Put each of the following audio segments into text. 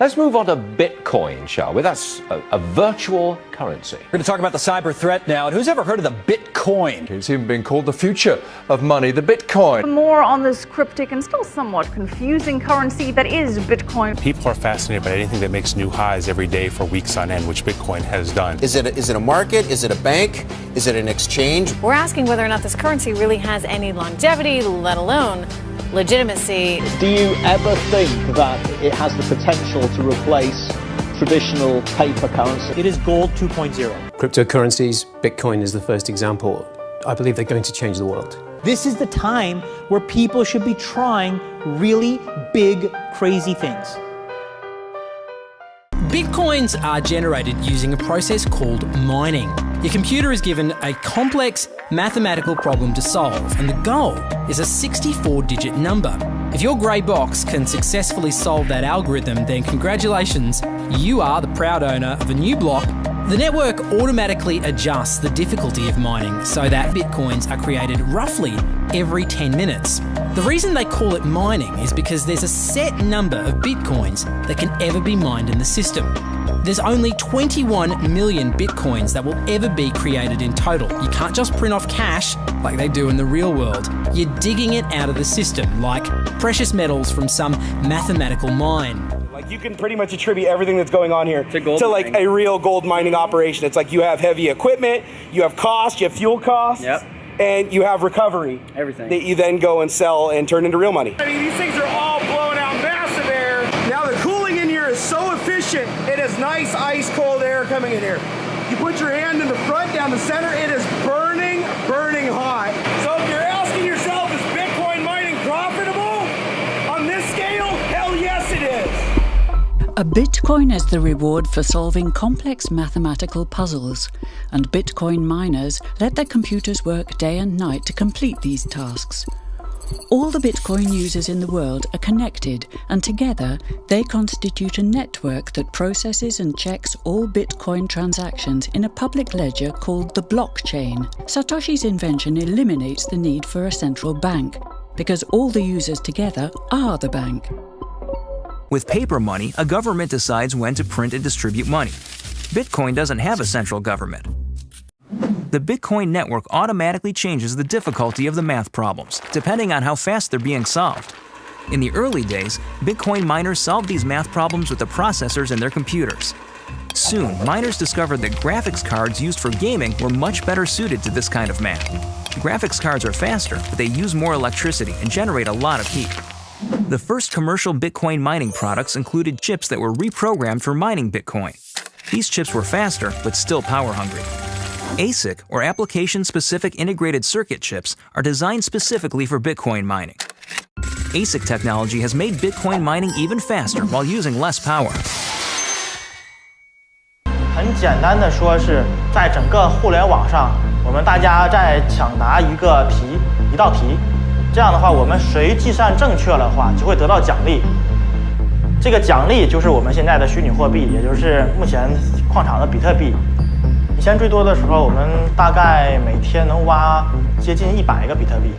Let's move on to Bitcoin, shall we? That's a virtual currency. We're going to talk about the cyber threat now. And who's ever heard of the Bitcoin? It's even been called the future of money, the Bitcoin. More on this cryptic and still somewhat confusing currency that is Bitcoin. People are fascinated by anything that makes new highs every day for weeks on end, which Bitcoin has done. Is it a market? Is it a bank? Is it an exchange? We're asking whether or not this currency really has any longevity, let alone legitimacy. Do you ever think that it has the potential to replace traditional paper currency? It is gold 2.0. Cryptocurrencies, Bitcoin is the first example. I believe they're going to change the world. This is the time where people should be trying really big, crazy things. Bitcoins are generated using a process called mining. Your computer is given a complex mathematical problem to solve, and the goal is a 64-digit number. If your grey box can successfully solve that algorithm, then congratulations, you are the proud owner of a new block. The network automatically adjusts the difficulty of mining so that Bitcoins are created roughly every 10 minutes. The reason they call it mining is because there's a set number of Bitcoins that can ever be mined in the system. There's only 21 million Bitcoins that will ever be created in total. You can't just print off cash like they do in the real world. You're digging it out of the system like precious metals from some mathematical mine. Like you can pretty much attribute everything that's going on here to like a real gold mining operation. It's like you have heavy equipment, you have cost, you have fuel costs, and you have recovery. Everything. That you then go and sell and turn into real money. I mean, these things are all blowing out massive air. Now the cooling in here is so efficient. It is nice ice cold air coming in here. You put your hand in the front, down the center, it is burning, burning hot. So if you're asking yourself, is Bitcoin mining profitable on this scale? Hell yes it is. A Bitcoin is the reward for solving complex mathematical puzzles, and Bitcoin miners let their computers work day and night to complete these tasks. All the Bitcoin users in the world are connected, and together they constitute a network that processes and checks all Bitcoin transactions in a public ledger called the blockchain. Satoshi's invention eliminates the need for a central bank, because all the users together are the bank. With paper money, a government decides when to print and distribute money. Bitcoin doesn't have a central government. The Bitcoin network automatically changes the difficulty of the math problems, depending on how fast they're being solved. In the early days, Bitcoin miners solved these math problems with the processors in their computers. Soon, miners discovered that graphics cards used for gaming were much better suited to this kind of math. Graphics cards are faster, but they use more electricity and generate a lot of heat. The first commercial Bitcoin mining products included chips that were reprogrammed for mining Bitcoin. These chips were faster, but still power-hungry. ASIC, or Application-Specific Integrated Circuit chips, are designed specifically for Bitcoin mining. ASIC technology has made Bitcoin mining even faster while using less power. 很简单的说是在整个互联网上，我们大家在抢答一道题。这样的话，我们谁计算正确了的话，就会得到奖励。这个奖励就是我们现在的虚拟货币，也就是目前矿场的比特币。以前最多的时候，我们大概每天能挖接近100个比特币，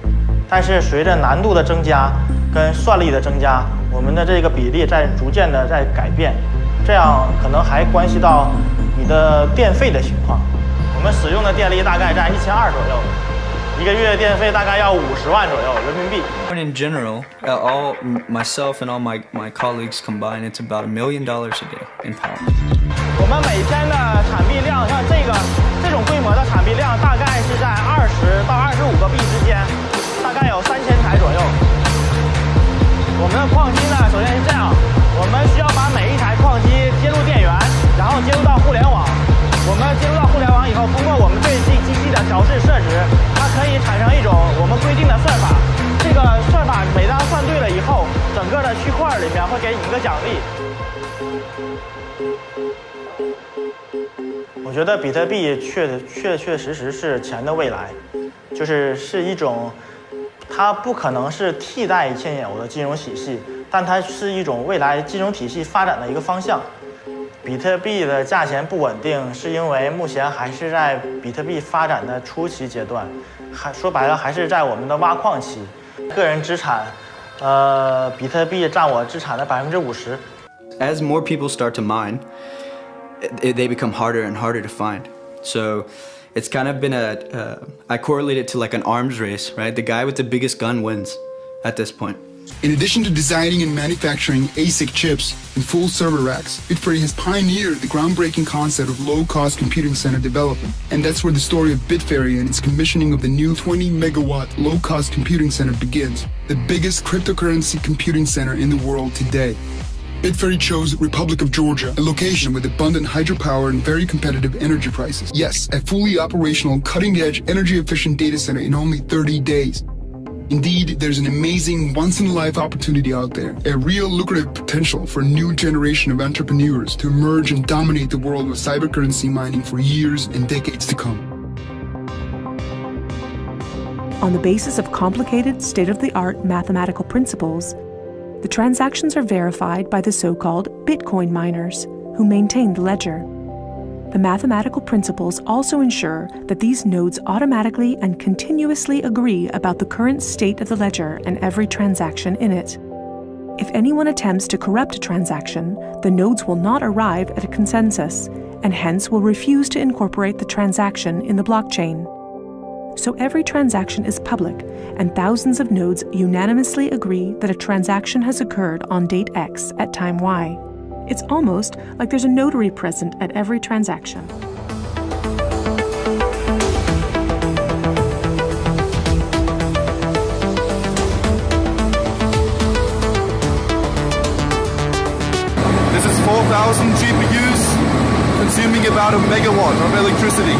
但是随着难度的增加跟算力的增加，我们的这个比例在逐渐的在改变，这样可能还关系到你的电费的情况。我们使用的电力大概在1200左右。 一个月电费大概要50万左右人民币。In general, all myself and all my colleagues combined, it's about $1 million a day in power. 我们每天的产币量，像这种规模的产币量，大概是在20到25个币之间，大概有3000台左右。我们的矿机呢，首先是这样，我们需要把每一台矿机接入电源，然后接入到互联网。我们接入到互联网以后，通过我们对机器的调试设置。 可以产生一种我们规定的算法，这个算法每当算对了以后，整个的区块里面会给你一个奖励。我觉得比特币确实是钱的未来，是一种，它不可能是替代现有的金融体系，但它是一种未来金融体系发展的一个方向。 比特币的价钱不稳定，是因为目前还是在比特币发展的初期阶段，说白了还是在我们的挖矿期。个人资产，比特币占我资产的50%。As more people start to mine, they become harder and harder to find. So it's kind of been I correlate it to like an arms race, right? The guy with the biggest gun wins at this point. In addition to designing and manufacturing ASIC chips and full server racks, Bitfury has pioneered the groundbreaking concept of low-cost computing center development. And that's where the story of Bitfury and its commissioning of the new 20-megawatt low-cost computing center begins, the biggest cryptocurrency computing center in the world today. Bitfury chose Republic of Georgia, a location with abundant hydropower and very competitive energy prices. Yes, a fully operational, cutting-edge, energy-efficient data center in only 30 days. Indeed, there's an amazing once-in-a-life opportunity out there, a real lucrative potential for a new generation of entrepreneurs to emerge and dominate the world of cybercurrency mining for years and decades to come. On the basis of complicated, state-of-the-art mathematical principles, the transactions are verified by the so-called Bitcoin miners, who maintain the ledger. The mathematical principles also ensure that these nodes automatically and continuously agree about the current state of the ledger and every transaction in it. If anyone attempts to corrupt a transaction, the nodes will not arrive at a consensus, and hence will refuse to incorporate the transaction in the blockchain. So every transaction is public, and thousands of nodes unanimously agree that a transaction has occurred on date X at time Y. It's almost like there's a notary present at every transaction. This is 4,000 GPUs consuming about a megawatt of electricity.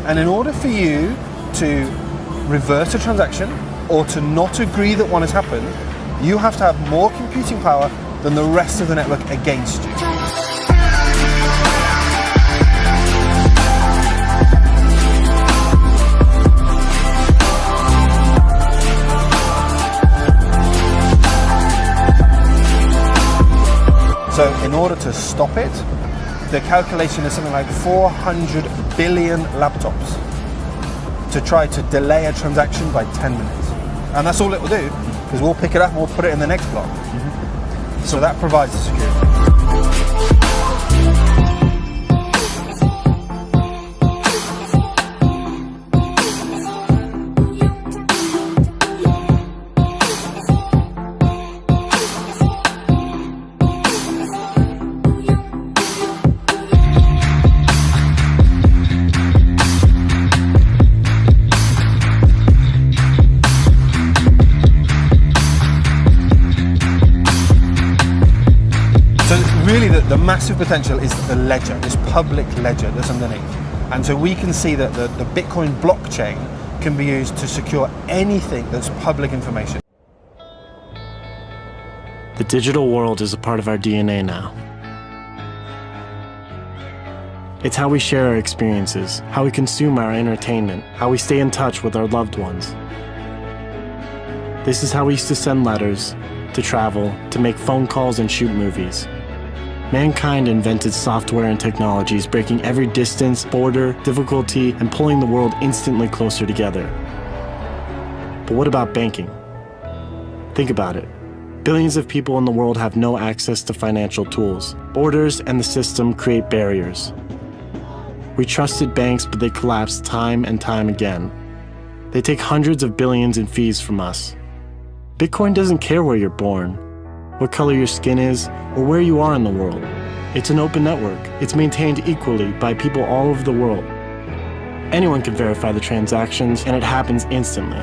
And in order for you to reverse a transaction or to not agree that one has happened, you have to have more computing power than the rest of the network against you. So in order to stop it, the calculation is something like 400 billion laptops to try to delay a transaction by 10 minutes. And that's all it will do, because we'll pick it up and we'll put it in the next block. So that provides the security. Really, the massive potential is the ledger, this public ledger that's underneath. And so we can see that the Bitcoin blockchain can be used to secure anything that's public information. The digital world is a part of our DNA now. It's how we share our experiences, how we consume our entertainment, how we stay in touch with our loved ones. This is how we used to send letters, to travel, to make phone calls and shoot movies. Mankind invented software and technologies, breaking every distance, border, difficulty, and pulling the world instantly closer together. But what about banking? Think about it. Billions of people in the world have no access to financial tools. Borders and the system create barriers. We trusted banks, but they collapsed time and time again. They take hundreds of billions in fees from us. Bitcoin doesn't care where you're born, what color your skin is, or where you are in the world. It's an open network. It's maintained equally by people all over the world. Anyone can verify the transactions, and it happens instantly.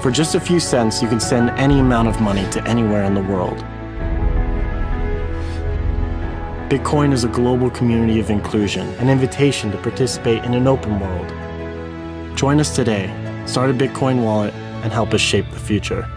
For just a few cents, you can send any amount of money to anywhere in the world. Bitcoin is a global community of inclusion, an invitation to participate in an open world. Join us today, start a Bitcoin wallet, and help us shape the future.